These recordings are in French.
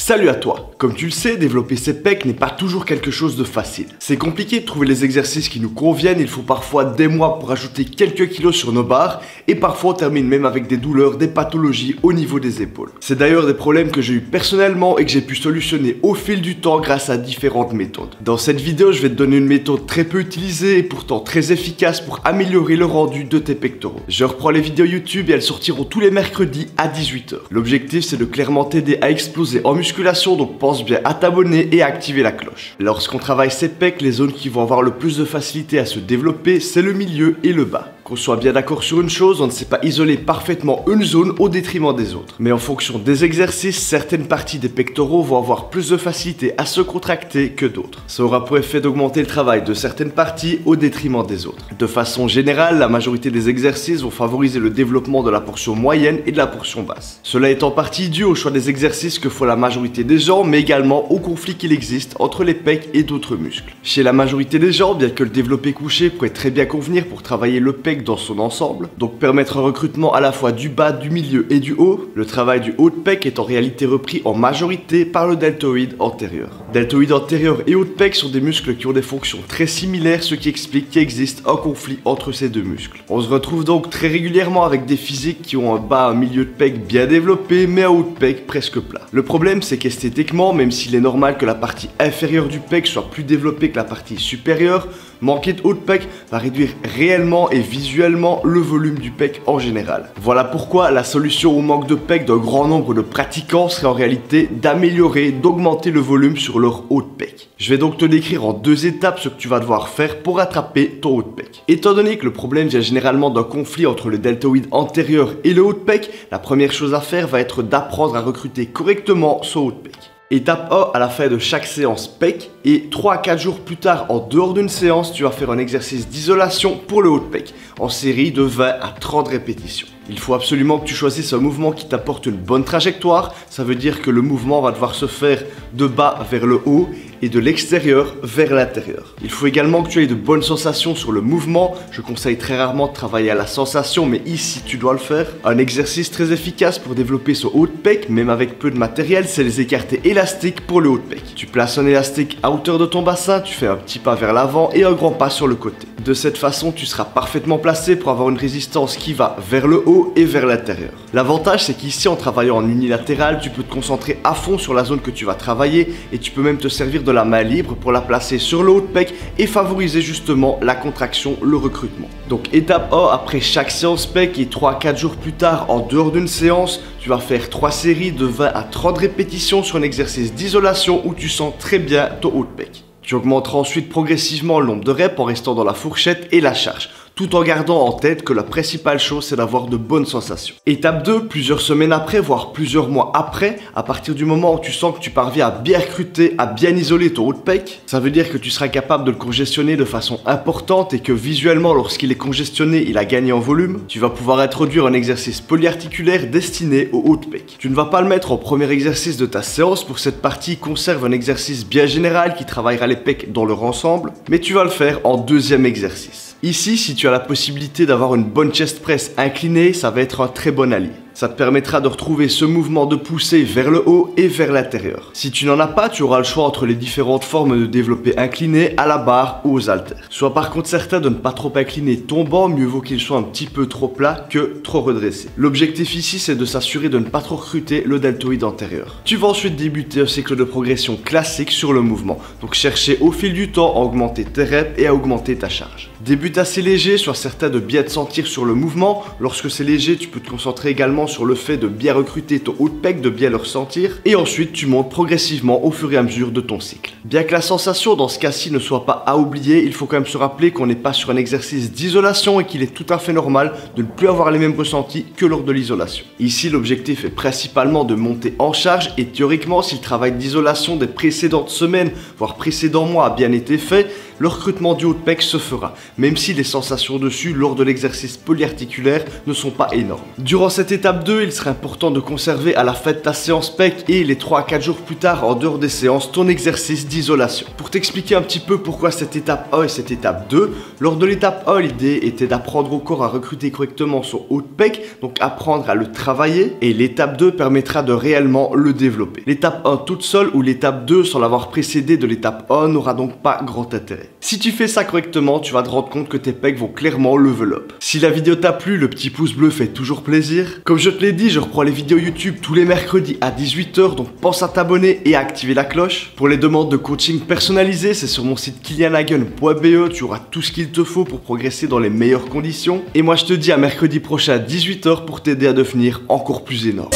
Salut à toi! Comme tu le sais, développer ses pecs n'est pas toujours quelque chose de facile. C'est compliqué de trouver les exercices qui nous conviennent, il faut parfois des mois pour ajouter quelques kilos sur nos barres, et parfois on termine même avec des douleurs, des pathologies au niveau des épaules. C'est d'ailleurs des problèmes que j'ai eu personnellement et que j'ai pu solutionner au fil du temps grâce à différentes méthodes. Dans cette vidéo, je vais te donner une méthode très peu utilisée et pourtant très efficace pour améliorer le rendu de tes pectoraux. Je reprends les vidéos YouTube et elles sortiront tous les mercredis à 18 h. L'objectif c'est de clairement t'aider à exploser en musculation, donc pense bien à t'abonner et à activer la cloche. Lorsqu'on travaille ses pecs, les zones qui vont avoir le plus de facilité à se développer, c'est le milieu et le bas. Qu'on soit bien d'accord sur une chose, on ne sait pas isoler parfaitement une zone au détriment des autres. Mais en fonction des exercices, certaines parties des pectoraux vont avoir plus de facilité à se contracter que d'autres. Ça aura pour effet d'augmenter le travail de certaines parties au détriment des autres. De façon générale, la majorité des exercices vont favoriser le développement de la portion moyenne et de la portion basse. Cela est en partie dû au choix des exercices que font la majorité des gens, mais également au conflit qu'il existe entre les pecs et d'autres muscles. Chez la majorité des gens, bien que le développé couché pourrait très bien convenir pour travailler le pec dans son ensemble, donc permettre un recrutement à la fois du bas, du milieu et du haut, le travail du haut de pec est en réalité repris en majorité par le deltoïde antérieur. Deltoïde antérieur et haut de pec sont des muscles qui ont des fonctions très similaires, ce qui explique qu'il existe un conflit entre ces deux muscles. On se retrouve donc très régulièrement avec des physiques qui ont un bas, un milieu de pec bien développé, mais un haut de pec presque plat. Le problème c'est qu'esthétiquement, même s'il est normal que la partie inférieure du pec soit plus développée que la partie supérieure, manquer de haut de pec va réduire réellement et visuellement le volume du pec en général. Voilà pourquoi la solution au manque de pec d'un grand nombre de pratiquants serait en réalité d'améliorer, d'augmenter le volume sur leur haut de pec. Je vais donc te décrire en deux étapes ce que tu vas devoir faire pour attraper ton haut de pec. Étant donné que le problème vient généralement d'un conflit entre le deltoïde antérieur et le haut de pec, la première chose à faire va être d'apprendre à recruter correctement son haut de pec. Étape 1, à la fin de chaque séance pec, et 3 à 4 jours plus tard, en dehors d'une séance, tu vas faire un exercice d'isolation pour le haut de pec, en série de 20 à 30 répétitions. Il faut absolument que tu choisisses un mouvement qui t'apporte une bonne trajectoire, ça veut dire que le mouvement va devoir se faire de bas vers le haut et de l'extérieur vers l'intérieur. Il faut également que tu aies de bonnes sensations sur le mouvement, je conseille très rarement de travailler à la sensation, mais ici tu dois le faire. Un exercice très efficace pour développer son haut de pec, même avec peu de matériel, c'est les écartés élastiques pour le haut de pec. Tu places un élastique à hauteur de ton bassin, tu fais un petit pas vers l'avant et un grand pas sur le côté. De cette façon, tu seras parfaitement placé pour avoir une résistance qui va vers le haut et vers l'intérieur. L'avantage, c'est qu'ici, en travaillant en unilatéral, tu peux te concentrer à fond sur la zone que tu vas travailler et tu peux même te servir de la main libre pour la placer sur le haut de pec et favoriser justement la contraction, le recrutement. Donc étape 1, après chaque séance pec et 3 à 4 jours plus tard, en dehors d'une séance, tu vas faire 3 séries de 20 à 30 répétitions sur un exercice d'isolation où tu sens très bien ton haut de pec. Tu augmenteras ensuite progressivement le nombre de reps en restant dans la fourchette et la charge, tout en gardant en tête que la principale chose c'est d'avoir de bonnes sensations. Étape 2, plusieurs semaines après, voire plusieurs mois après, à partir du moment où tu sens que tu parviens à bien recruter, à bien isoler ton haut de pec, ça veut dire que tu seras capable de le congestionner de façon importante et que visuellement lorsqu'il est congestionné, il a gagné en volume. Tu vas pouvoir introduire un exercice polyarticulaire destiné au haut de pec. Tu ne vas pas le mettre en premier exercice de ta séance, pour cette partie conserve un exercice bien général qui travaillera les pecs dans leur ensemble, mais tu vas le faire en deuxième exercice. Ici, si tu as la possibilité d'avoir une bonne chest press inclinée, ça va être un très bon allié. Ça te permettra de retrouver ce mouvement de poussée vers le haut et vers l'intérieur. Si tu n'en as pas, tu auras le choix entre les différentes formes de développé incliné à la barre ou aux haltères. Sois par contre certain de ne pas trop incliner ton banc, mieux vaut qu'il soit un petit peu trop plat que trop redressé. L'objectif ici, c'est de s'assurer de ne pas trop recruter le deltoïde antérieur. Tu vas ensuite débuter un cycle de progression classique sur le mouvement. Donc chercher au fil du temps à augmenter tes reps et à augmenter ta charge. Débute assez léger, sois certain de bien te sentir sur le mouvement. Lorsque c'est léger, tu peux te concentrer également sur le fait de bien recruter ton haut de pec, de bien le ressentir, et ensuite tu montes progressivement au fur et à mesure de ton cycle. Bien que la sensation dans ce cas-ci ne soit pas à oublier, il faut quand même se rappeler qu'on n'est pas sur un exercice d'isolation et qu'il est tout à fait normal de ne plus avoir les mêmes ressentis que lors de l'isolation. Ici, l'objectif est principalement de monter en charge et théoriquement, si le travail d'isolation des précédentes semaines, voire précédents mois a bien été fait, le recrutement du haut de pec se fera, même si les sensations dessus lors de l'exercice polyarticulaire ne sont pas énormes. Durant cette étape L'étape 2, il serait important de conserver à la fin de ta séance pec et les 3 à 4 jours plus tard en dehors des séances ton exercice d'isolation. Pour t'expliquer un petit peu pourquoi cette étape 1 et cette étape 2, lors de l'étape 1, l'idée était d'apprendre au corps à recruter correctement son haut de pec, donc apprendre à le travailler, et l'étape 2 permettra de réellement le développer. L'étape 1 toute seule ou l'étape 2 sans l'avoir précédée de l'étape 1 n'aura donc pas grand intérêt. Si tu fais ça correctement, tu vas te rendre compte que tes pecs vont clairement level up. Si la vidéo t'a plu, le petit pouce bleu fait toujours plaisir. Comme je te l'ai dit, je reprends les vidéos YouTube tous les mercredis à 18 h, donc pense à t'abonner et à activer la cloche. Pour les demandes de coaching personnalisé, c'est sur mon site kilianhagen.be, tu auras tout ce qu'il te faut pour progresser dans les meilleures conditions. Et moi je te dis à mercredi prochain à 18 h pour t'aider à devenir encore plus énorme.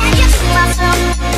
Can't get to myself.